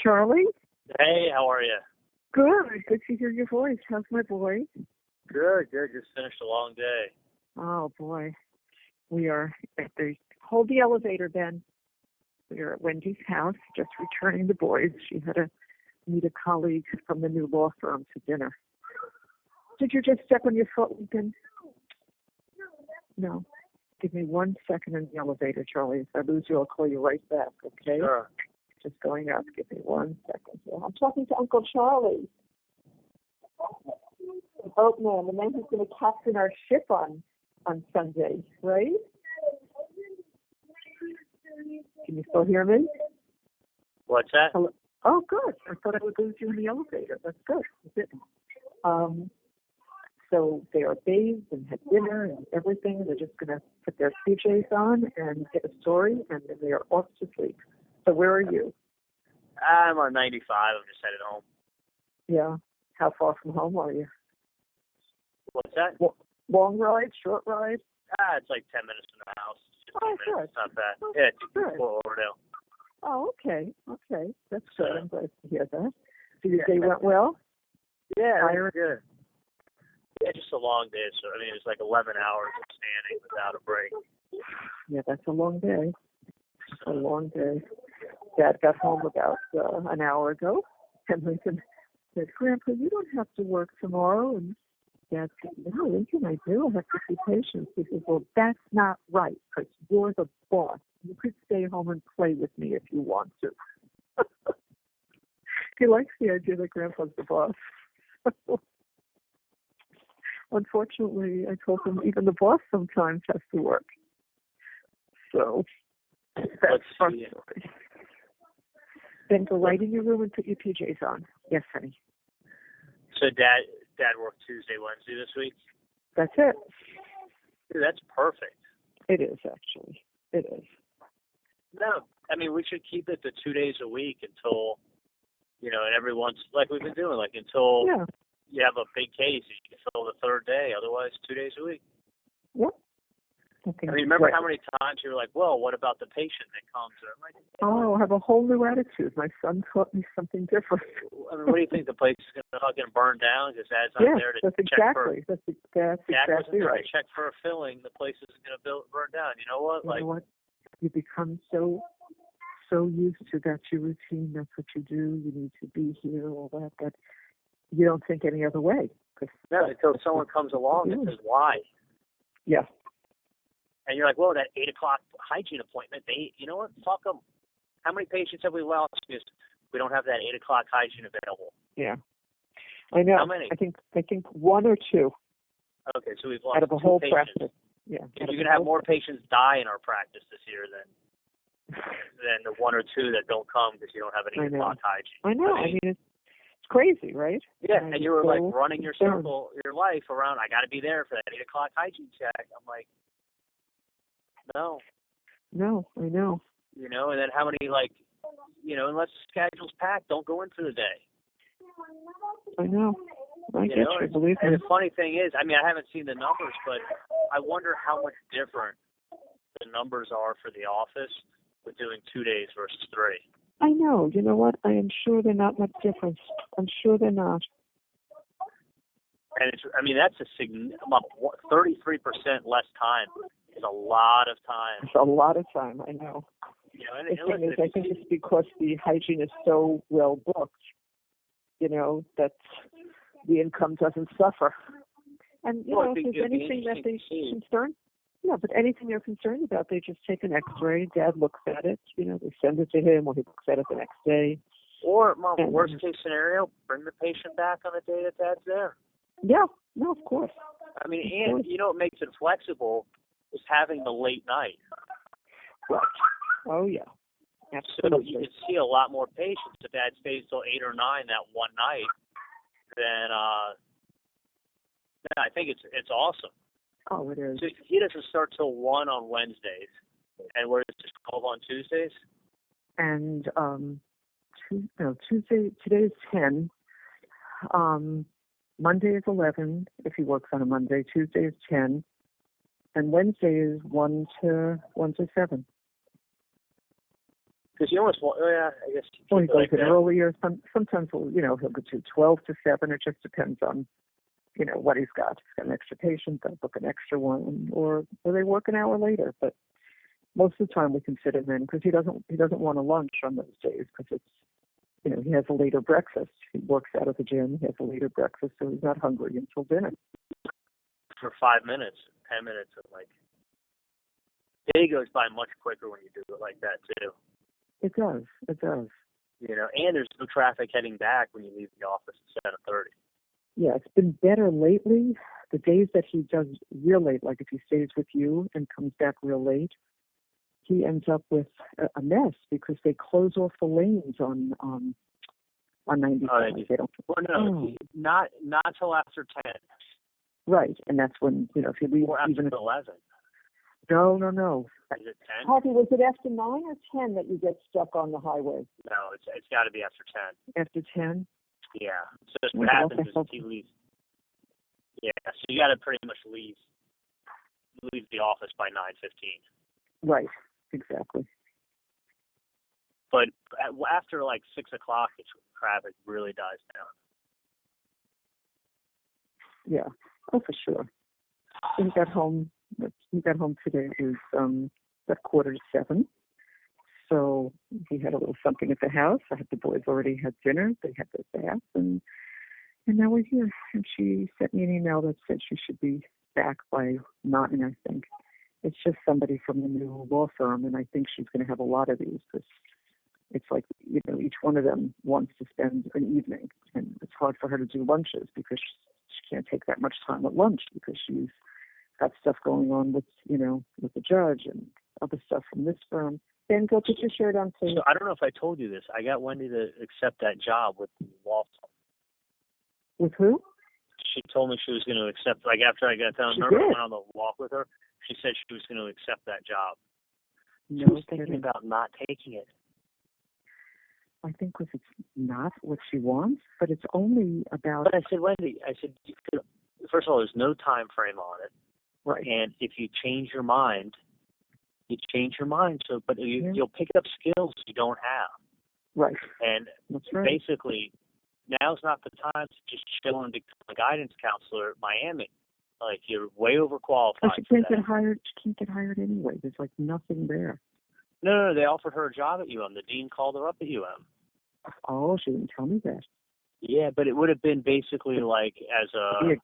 Charlie. Hey, how are you? Good. Good to hear your voice. How's my boy? Good. Just finished a long day. Oh, boy. We are at hold the elevator, Ben. We are at Wendy's house, just returning the boys. She had to meet a colleague from the new law firm to dinner. Did you just step on your foot, Lincoln? No. Give me 1 second in the elevator, Charlie. If I lose you, I'll call you right back, okay? Sure. Just going up. Give me 1 second. Yeah, I'm talking to Uncle Charlie, the boatman, the man who's going to captain our ship on Sunday, right? Can you still hear me? What's that? Hello? Oh, good. I thought I would lose you in the elevator. That's good. You didn't. So they are bathed and had dinner and everything. They're just going to put their PJs on and get a story, and then they are off to sleep. So where are you? I'm on 95. I'm just headed home. Yeah. How far from home are you? What's that? Long ride, short ride? It's like 10 minutes from the house. 15 Oh, minutes. good. It's not bad. Oh, Yeah, it's good. Fort Lauderdale. Oh, okay. That's good. I'm glad to hear that. So your day went well? Yeah, it was good. Yeah, just a long day. So, I mean, it was like 11 hours of standing without a break. Yeah, that's a long day. A long day. Dad got home about an hour ago, and Lincoln said, Grandpa, you don't have to work tomorrow. And Dad said, no, Lincoln, I do. I have to see patients. He says, well, that's not right, because you're the boss. You could stay home and play with me if you want to. He likes the idea that Grandpa's the boss. Unfortunately, I told him even the boss sometimes has to work. So that's frustrating. Then go right in your room and put your PJs on. Yes, honey. So Dad worked Tuesday, Wednesday this week? That's it. Dude, that's perfect. It is, actually. It is. No, I mean, we should keep it to 2 days a week until, and every once, like we've been doing, like until you have a big case, you can fill the third day. Otherwise, 2 days a week. Yep. I mean, remember how many times you were like, well, what about the patient that comes? And I'm like, I have a whole new attitude. My son taught me something different. I mean, what do you think? The place is going to fucking burn down because Dad's not there to that's check for That's exactly right. To check for a filling. The place is going to burn down. You know what? You know what? You become so used to that's your routine. That's what you do. You need to be here, all that you don't think any other way. No, until someone comes along and says, why? Yeah. And you're like, well, that 8 o'clock hygiene appointment, you know what? Fuck them. How many patients have we lost because we don't have that 8 o'clock hygiene available? Yeah. I know. How many? I think one or two. Okay, so we've lost out of a two whole patients. practice. Yeah. You're going to have more patients die in our practice this year than the one or two that don't come because you don't have an 8 o'clock hygiene. I know. I mean it's crazy, right? Yeah, and you were like running your circle, your life around, I got to be there for that 8 o'clock hygiene check. I'm like, no. No, I know. And then how many, unless the schedule's packed, don't go in for the day. I know. I get you, believe me. And the funny thing is, I mean, I haven't seen the numbers, but I wonder how much different the numbers are for the office with doing 2 days versus 3. I know. You know what? I am sure they're not much difference. I'm sure they're not. And that's about 33% less time. It's a lot of time. It's a lot of time, I know. And the thing is, I think it's because the hygiene is so well booked, that the income doesn't suffer. And, if there's anything that they're concerned, but anything they're concerned about, they just take an x-ray, Dad looks at it, they send it to him, or he looks at it the next day. Or, Mom, worst case scenario, bring the patient back on the day that Dad's there. Yeah, no, of course. I mean, and what makes it flexible is having the late night. Right. Oh, yeah. Absolutely. So you can see a lot more patients if Dad stays till 8 or 9 that one night. Then, I think it's awesome. Oh, it is. So he doesn't start till 1 on Wednesdays, and we're just 12 on Tuesdays. And Tuesday. Today is 10. Monday is 11 if he works on a Monday. Tuesday is 10. And Wednesday is 1 to 7. Because you almost want, I guess. Or he goes in earlier. Sometimes he'll go to 12 to 7. It just depends on, what he's got. He's got an extra patient, they'll book an extra one, or they work an hour later. But most of the time we can fit him in because he doesn't want a lunch on those days because it's, he has a later breakfast. He works out of the gym. He has a later breakfast, so he's not hungry until dinner. For 5 minutes, 10 minutes, and day goes by much quicker when you do it like that too. It does. And there's no traffic heading back when you leave the office at 7:30. Yeah, it's been better lately. The days that he does real late, like if he stays with you and comes back real late, he ends up with a mess because they close off the lanes on 95. They don't. Well, no, not till after 10. Right, and that's when if you leave or after even 11. No. Is it 10? Harvey, was it after 9 or 10 that you get stuck on the highway? No, it's got to be after 10. After 10? Yeah. So what happens is he leaves. Yeah. So you got to pretty much leave the office by 9:15. Right. Exactly. But after 6 o'clock, the traffic really dies down. Yeah. Oh, for sure. He got home today. It was at 6:45. So he had a little something at the house. The boys already had dinner. They had their bath, and now we're here. And she sent me an email that said she should be back by 9, I think. It's just somebody from the new law firm, and I think she's going to have a lot of these because it's like, each one of them wants to spend an evening, and it's hard for her to do lunches because she can't take that much time at lunch because she's got stuff going on with the judge and other stuff from this firm. Ben, go put your shirt on, please. So I don't know if I told you this. I got Wendy to accept that job with the law firm. With who? She told me she was going to accept, after I got done, went on the walk with her, she said she was going to accept that job. She was thinking about not taking it. I think because it's not what she wants, but it's only about... But I said, Wendy, first of all, there's no time frame on it. Right. And if you change your mind, you change your mind. So, but you'll pick up skills you don't have. Right. And that's right. Basically, now's not the time to just chill and become a guidance counselor at Miami. You're way overqualified. But she can't get hired. She can't get hired anyway. There's nothing there. No, they offered her a job at UM. The dean called her up at UM. Oh, she didn't tell me that. Yeah, but it would have been basically as a... Yeah,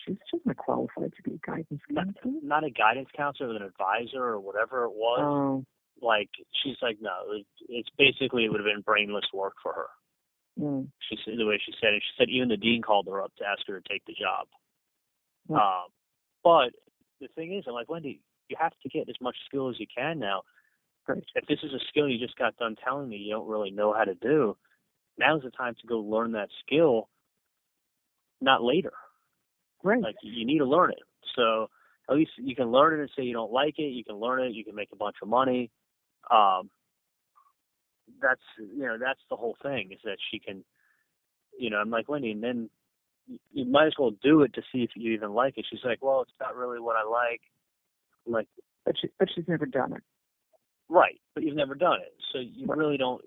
she's just not qualified to be a guidance counselor. Not a guidance counselor, but an advisor or whatever it was. Oh. She's like, no, it's basically, it would have been brainless work for her. Mm. She said, the way she said it, she said even the dean called her up to ask her to take the job. Mm. But the thing is, I'm like, Wendy, you have to get as much skill as you can now. Right. If this is a skill you just got done telling me you don't really know how to do, now's the time to go learn that skill, not later. Right. You need to learn it. So at least you can learn it and say you don't like it. You can learn it. You can make a bunch of money. That's the whole thing is that she can, I'm like, Wendy, and then you might as well do it to see if you even like it. She's like, well, it's not really what I like. I'm like, but she's never done it. Right, but you've never done it, so you really don't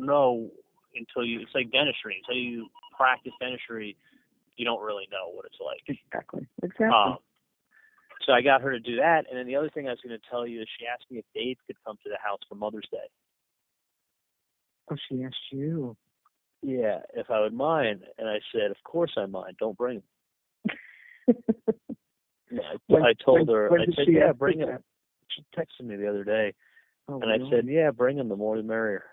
know until it's like dentistry. Until you practice dentistry, you don't really know what it's like. Exactly. So I got her to do that, and then the other thing I was going to tell you is she asked me if Dave could come to the house for Mother's Day. Oh, she asked you. Yeah, if I would mind, and I said, of course I mind. Don't bring him. I told her, I said, yeah, bring him. She texted me the other day. Oh, and I said, yeah, bring him. The more the merrier.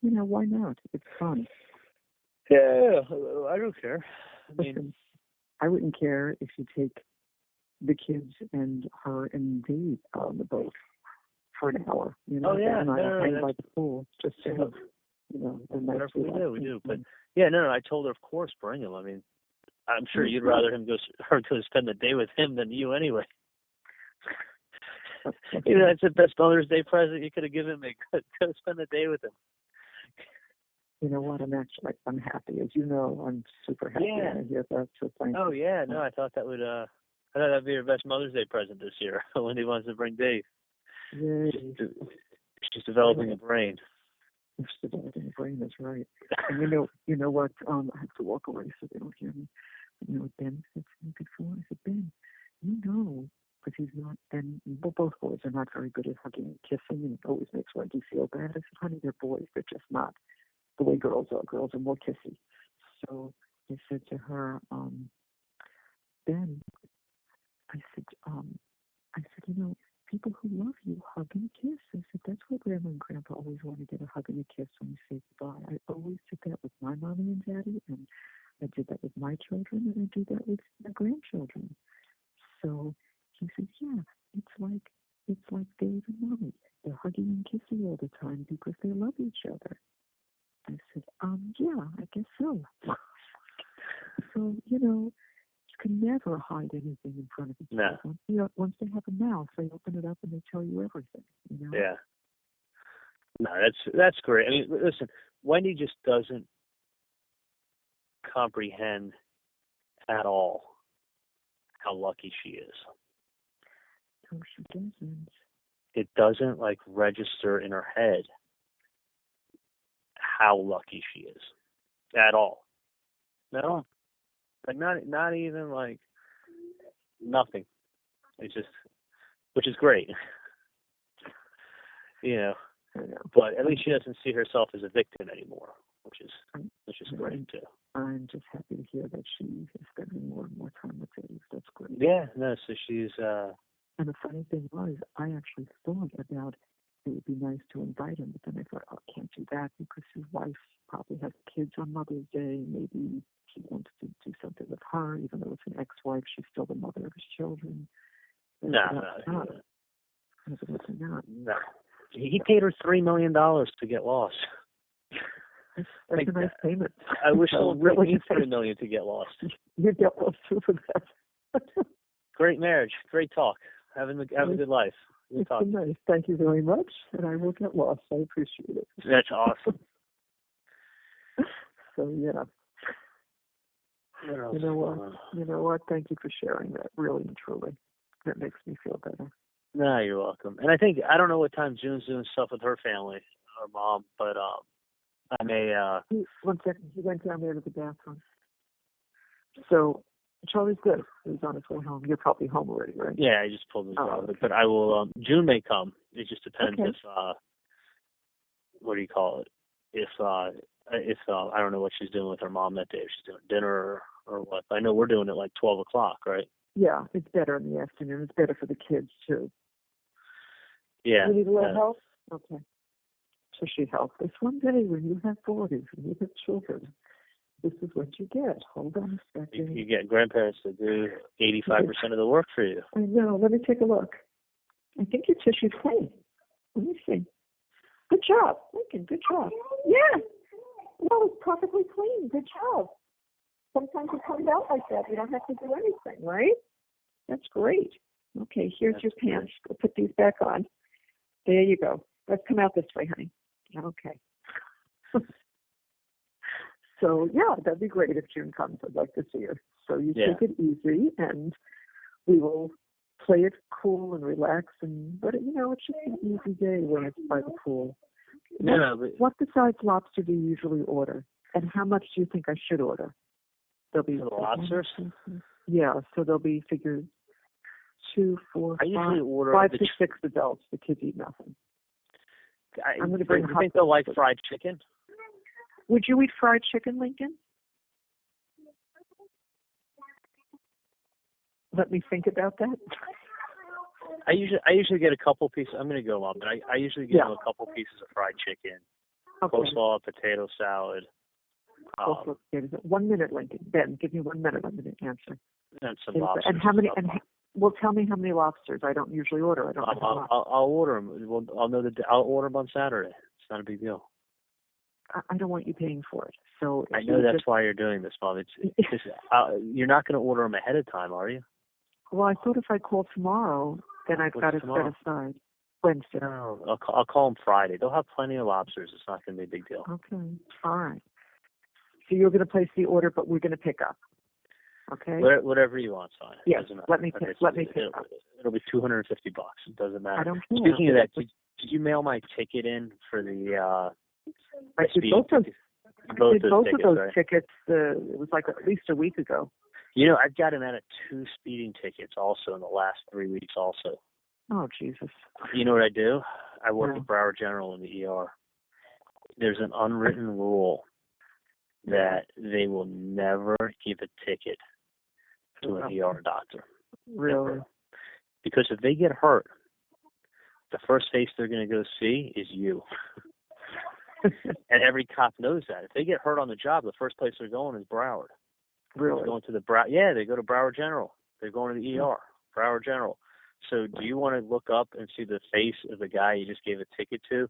Why not? It's fun. Yeah, I don't care. Listen, I wouldn't care if you take the kids and her and Dave on the boat for an hour. Oh, yeah. Hang by the pool just to have, a nice whatever we do. But, yeah, I told her, of course, bring him. I'm sure you'd rather her go spend the day with him than you anyway. That's the best Mother's Day present you could have given me. Go spend the day with him. You know what? I'm happy. As you know, I'm super happy. Yeah. I hear that. So thank you. Oh yeah, no, I thought that'd be your best Mother's Day present this year. Wendy wants to bring Dave. Yay. She's developing a brain. She's developing a brain, that's right. And you know what? I have to walk away so they don't hear me. You know what Ben said to me before? I said, Ben, you know, because he's not, Ben, well, both boys are not very good at hugging and kissing, and it always makes Wendy feel bad. I said, honey, they're boys. They're just not the way girls are. Girls are more kissy. So I said to her, Ben, I said, you know, people who love you hug and kiss. I said, that's why Grandma and Grandpa always want to get a hug and a kiss when we say goodbye. I always did that with my mommy and daddy, and I did that with my children, and I do that with my grandchildren. So he says, yeah, it's like Dave and Mommy. They're hugging and kissing all the time because they love each other. I said, yeah, I guess so. So, you know, you can never hide anything in front of each other. Once they have a mouth, they open it up and they tell you everything, you know? Yeah. No, that's great. I mean, listen, Wendy just doesn't comprehend at all how lucky she is. No, she doesn't. It doesn't register in her head how lucky she is at all. No, not even nothing. It's just, which is great, you know. But at least she doesn't see herself as a victim anymore, which is great too. I'm just happy to hear that she is spending more and more time with Dave. That's great. Yeah, no. So she's. And the funny thing was, I actually thought about it would be nice to invite him, but then I thought, oh, I can't do that because his wife probably has kids on Mother's Day. Maybe he wants to do something with her, even though it's an ex-wife. She's still the mother of his children. No. He paid her $3 million to get lost. That's a nice payment. I wish I would really need $3 million to get lost. You get lost too for that. Great marriage, great talk. Have a good life. It's been nice. Thank you very much, and I will get lost. I appreciate it. That's awesome. So yeah. You know what? Thank you for sharing that. Really and truly, that makes me feel better. No, you're welcome. And I don't know what time June's doing stuff with her family, her mom, but I may. One second. He went down there to the bathroom. So Charlie's good. He's on his way home. You're probably home already, right? Yeah, I just pulled his dog. Okay. But I will. June may come. It just depends if what do you call it? If I don't know what she's doing with her mom that day. If she's doing dinner or what. I know we're doing it 12 o'clock, right? Yeah, it's better in the afternoon. It's better for the kids too. Yeah. You need a little help? Okay. So she helped. This one day when you have boys, when you have children, this is what you get. Hold on a second. You get grandparents to do 85% of the work for you. I know. Let me take a look. I think your tissue's clean. Let me see. Good job. Lincoln, good job. Yeah. No, it's perfectly clean. Good job. Sometimes it comes out like that. You don't have to do anything, right? That's great. Okay, here's your pants. Go put these back on. There you go. Let's come out this way, honey. Okay. So, yeah, that'd be great if June comes. I'd like to see her. So you take it easy, and we will play it cool and relax. But, it should be an easy day when it's by the pool. What besides lobster do you usually order? And how much do you think I should order? There'll be lobsters? Yeah, so there'll be figure 2, 4, 5 to 6 adults. The kids eat nothing. I'm going to bring. You think they'll like fried chicken? Would you eat fried chicken, Lincoln? Let me think about that. I usually get a couple pieces. I'm going to go on, but I usually get them a couple pieces of fried chicken, coleslaw, potato salad. 1 minute, Lincoln. Ben, give me 1 minute. I'm going to answer. And some lobsters. And how many? Well, tell me how many lobsters. I don't usually order. I'll order them. I'll order them on Saturday. It's not a big deal. I don't want you paying for it. So I know that's why you're doing this, Mom. You're not going to order them ahead of time, are you? Well, I thought if I call tomorrow, then I've got it set aside. Wednesday. No, I'll call them Friday. They'll have plenty of lobsters. It's not going to be a big deal. Okay. All right. So you're going to place the order, but we're going to pick up. Okay. Whatever you want, son. Yes. Let me pick up. It'll be $250. It doesn't matter. I don't care. Speaking of that, Did you mail my ticket in for the I did speeding both of ticket? both tickets, of those right? tickets. It was like at least a week ago. You know, I've gotten out of 2 speeding tickets also in the last 3 weeks also. Oh, Jesus. You know what I do? I work Yeah. at Broward General in the ER. There's an unwritten rule that they will never give a ticket to an ER doctor. Really? Because if they get hurt, the first face they're going to go see is you. And every cop knows that. If they get hurt on the job, the first place they're going is Broward. Really? They're going to they go to Broward General. They're going to the ER, Broward General. So do you want to look up and see the face of the guy you just gave a ticket to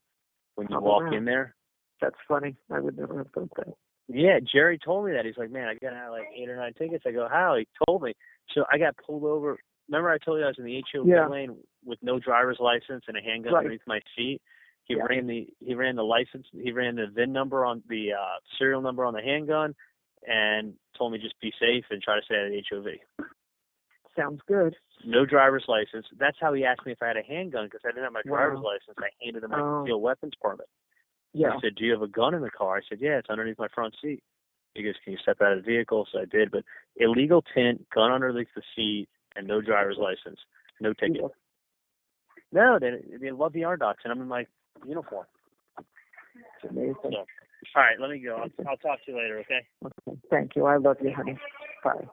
when you walk in there? That's funny. I would never have thought that. Yeah, Jerry told me that. He's like, man, I got out like 8 or 9 tickets. I go, how? He told me. So I got pulled over. Remember I told you I was in the HOV lane with no driver's license and a handgun underneath my seat? He ran the license. He ran the VIN number on the serial number on the handgun, and told me just be safe and try to stay out of the HOV. Sounds good. No driver's license. That's how he asked me if I had a handgun because I didn't have my driver's license. I handed him my concealed weapons permit. Yeah. He said, do you have a gun in the car? I said, yeah, it's underneath my front seat. He goes, can you step out of the vehicle? So I did. But illegal tint, gun underneath the seat, and no driver's license. No ticket. No, they love the docs, and I'm in my uniform. It's amazing. So, all right, let me go. I'll talk to you later, okay? Okay. Thank you. I love you, honey. Bye.